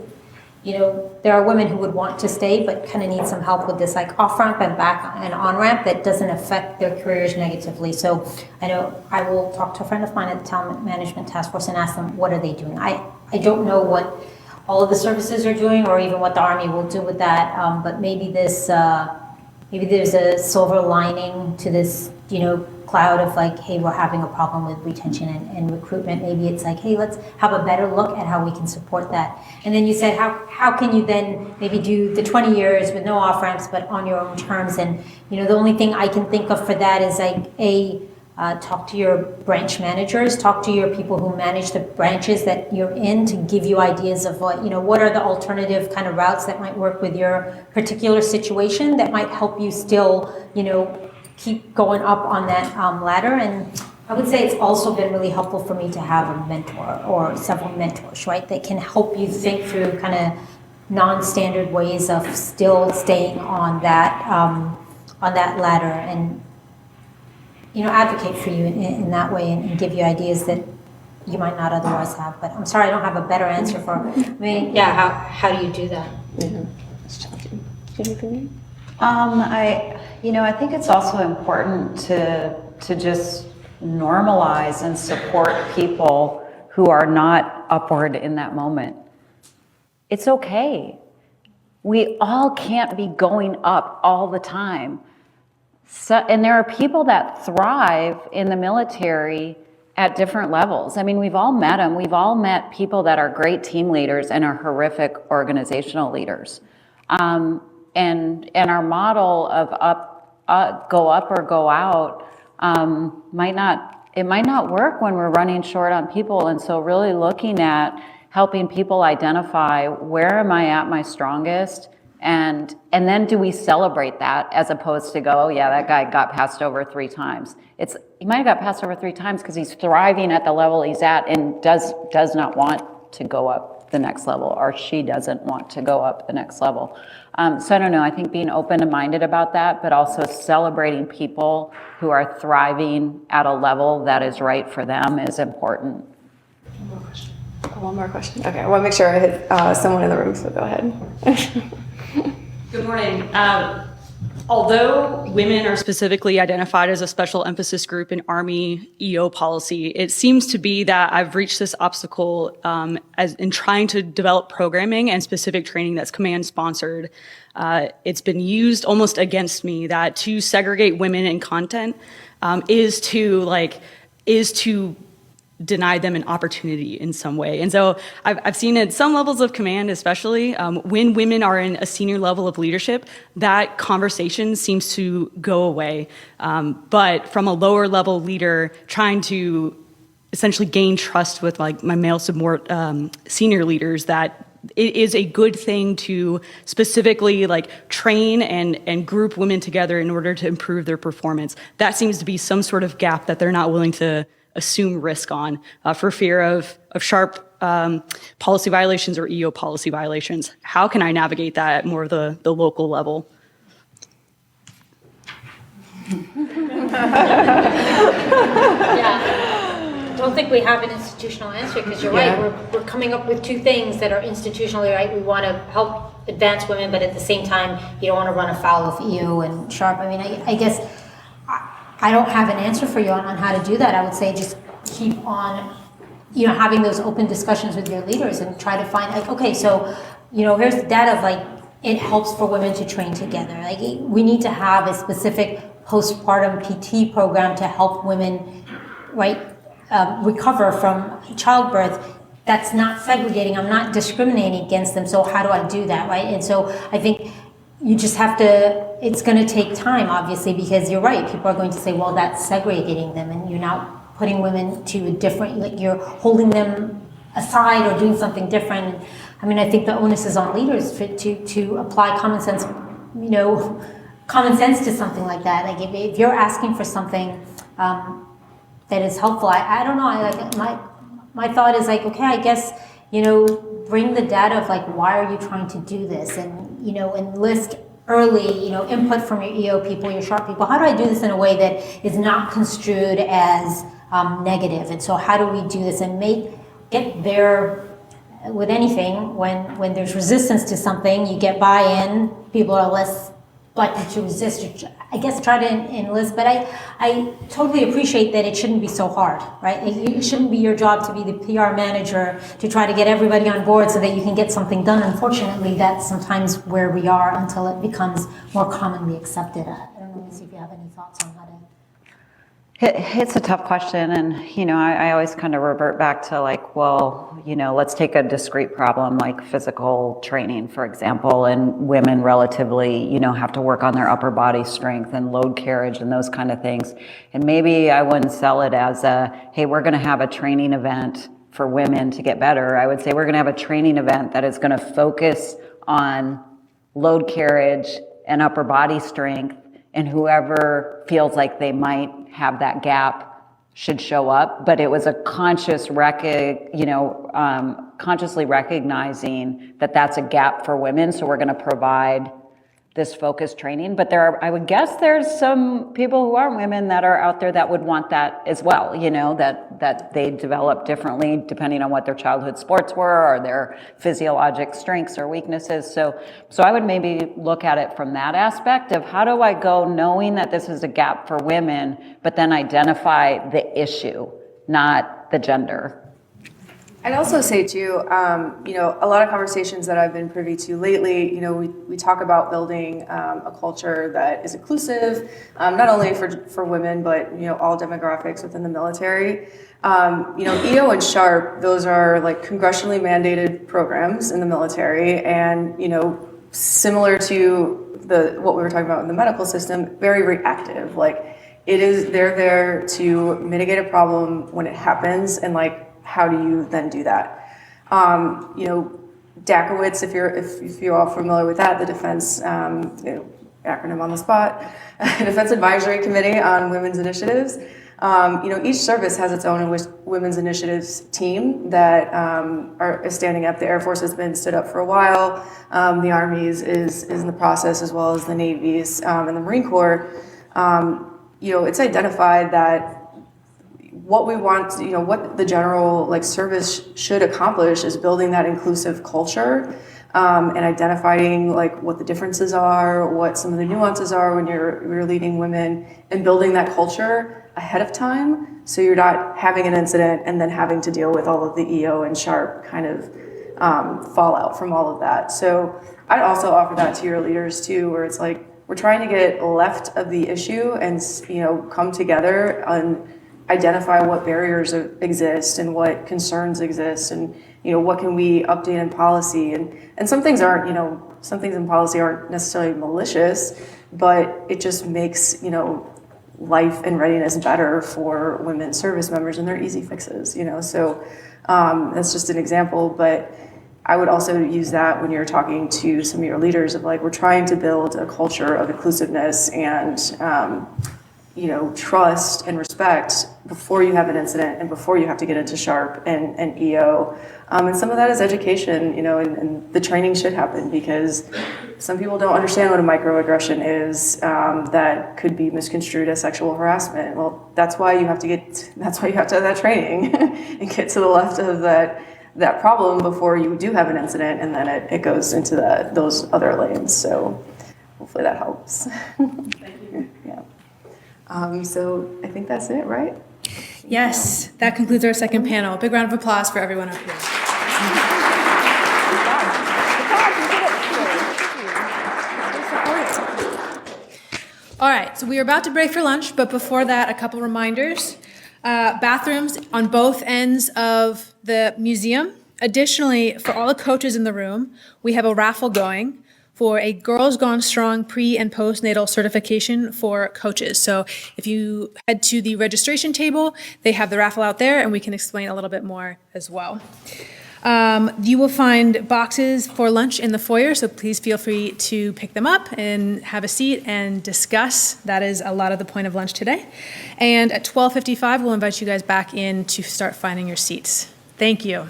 there are women who would want to stay, but kind of need some help with this like off ramp and back and on ramp that doesn't affect their careers negatively. So I know I will talk to a friend of mine at the talent management task force and ask them, what are they doing? I don't know what all of the services are doing, or even what the Army will do with that. But maybe maybe there's a silver lining to this, cloud of like, hey, we're having a problem with retention and recruitment. Maybe it's like, hey, let's have a better look at how we can support that. And then you said, how can you then maybe do the 20 years with no off ramps, but on your own terms? And the only thing I can think of for that is like talk to your branch managers, talk to your people who manage the branches that you're in to give you ideas of what are the alternative kind of routes that might work with your particular situation that might help you still, keep going up on that ladder. And I would say it's also been really helpful for me to have a mentor or several mentors, right, that can help you think through kind of non-standard ways of still staying on that ladder and advocate for you in that way and give you ideas that you might not otherwise have. But I'm sorry, I don't have a better answer for. How do you do that? I think it's also important to just normalize and support people who are not upward in that moment. It's okay. We all can't be going up all the time. So, and there are people that thrive in the military at different levels. I mean, we've all met them. We've all met people that are great team leaders and are horrific organizational leaders. And our model of go up or go out might not work when we're running short on people. And so really looking at helping people identify where am I at my strongest, and then do we celebrate that as opposed to go, oh yeah, that guy got passed over 3 times. He might have got passed over 3 times because he's thriving at the level he's at and does not want to go up the next level, or she doesn't want to go up the next level. So I don't know, I think being open-minded about that, but also celebrating people who are thriving at a level that is right for them is important. One more question. Okay, I want to make sure I hit someone in the room, so go ahead. Good morning. Although women are specifically identified as a special emphasis group in Army EO policy, it seems to be that I've reached this obstacle as in trying to develop programming and specific training that's command sponsored. It's been used almost against me that to segregate women in content is to deny them an opportunity in some way. And so I've seen at some levels of command, especially when women are in a senior level of leadership, that conversation seems to go away. But from a lower level leader trying to essentially gain trust with like my male senior leaders, that it is a good thing to specifically like train and group women together in order to improve their performance. That seems to be some sort of gap that they're not willing to assume risk on for fear of sharp policy violations or EO policy violations. How can I navigate that at more of the local level? I don't think we have an institutional answer, because you're right, we're coming up with 2 things that are institutionally right. We want to help advance women, but at the same time, you don't want to run afoul of EO and sharp. I mean, I guess I don't have an answer for you on how to do that. I would say just keep on, having those open discussions with your leaders and try to find like, okay, so, here's the data of like, it helps for women to train together. Like we need to have a specific postpartum PT program to help women, right, recover from childbirth. That's not segregating. I'm not discriminating against them. So how do I do that, right? And so I think you just have to, it's going to take time, obviously, because you're right. People are going to say, well, that's segregating them, and you're not putting women to a different, like you're holding them aside or doing something different. I mean, I think the onus is on leaders to apply common sense, common sense to something like that. Like if you're asking for something that is helpful, I don't know. My thought is like, okay, I guess, bring the data of like, why are you trying to do this? And, enlist early, input from your EO people, your sharp people. How do I do this in a way that is not construed as negative? And so how do we do this and get there with anything when there's resistance to something, you get buy-in, people are less likely to resist. I guess try to enlist, but I totally appreciate that it shouldn't be so hard, right? It shouldn't be your job to be the PR manager to try to get everybody on board so that you can get something done. Unfortunately, that's sometimes where we are until it becomes more commonly accepted. I don't know, Missy, if you have any thoughts on how to... It's a tough question, and I always kind of revert back to like, well, let's take a discrete problem like physical training, for example, and women relatively, have to work on their upper body strength and load carriage and those kind of things. And maybe I wouldn't sell it as hey, we're going to have a training event for women to get better. I would say we're going to have a training event that is going to focus on load carriage and upper body strength, and whoever feels like they might have that gap should show up. But it was a consciously recognizing that that's a gap for women. So we're going to provide this focused training. But I would guess there's some people who are women that are out there that would want that as well, that they develop differently depending on what their childhood sports were or their physiologic strengths or weaknesses. So I would maybe look at it from that aspect of how do I go knowing that this is a gap for women, but then identify the issue, not the gender. I'd also say too, a lot of conversations that I've been privy to lately, we talk about building a culture that is inclusive, not only for women, but, all demographics within the military. EO and SHARP, those are like congressionally mandated programs in the military, and, similar to what we were talking about in the medical system, very reactive. Like they're there to mitigate a problem when it happens, and like, how do you then do that? DACOWITS, if you're all familiar with that, the Defense, acronym on the spot, Defense Advisory Committee on Women's Initiatives. Each service has its own women's initiatives team that is standing up. The Air Force has been stood up for a while. The Army's is in the process, as well as the Navy's and the Marine Corps. It's identified that what we want, what the general service should accomplish is building that inclusive culture, and identifying what the differences are, what some of the nuances are when you're leading women, and building that culture ahead of time, so you're not having an incident and then having to deal with all of the EO and SHARP kind of fallout from all of that. So I'd also offer that to your leaders too, where it's like we're trying to get left of the issue and come together and identify what barriers exist and what concerns exist, and what can we update in policy, and some things in policy aren't necessarily malicious, but it just makes life and readiness better for women service members, and they're easy fixes. So that's just an example, but I would also use that when you're talking to some of your leaders of we're trying to build a culture of inclusiveness and trust and respect before you have an incident and before you have to get into SHARP and EO. And some of that is education, and the training should happen, because some people don't understand what a microaggression is, that could be misconstrued as sexual harassment. Well, that's why you have to have that training and get to the left of that problem before you do have an incident, and then it goes into those other lanes. So hopefully that helps. Thank you. Yeah. So I think that's it, right? Yes, that concludes our second panel. Big round of applause for everyone up here. All right, so we are about to break for lunch, but before that, a couple reminders. Bathrooms on both ends of the museum. Additionally, for all the coaches in the room, we have a raffle going for a Girls Gone Strong pre- and postnatal certification for coaches. So if you head to the registration table, they have the raffle out there, and we can explain a little bit more as well. You will find boxes for lunch in the foyer, so please feel free to pick them up and have a seat and discuss. That is a lot of the point of lunch today. And at 12:55, we'll invite you guys back in to start finding your seats. Thank you.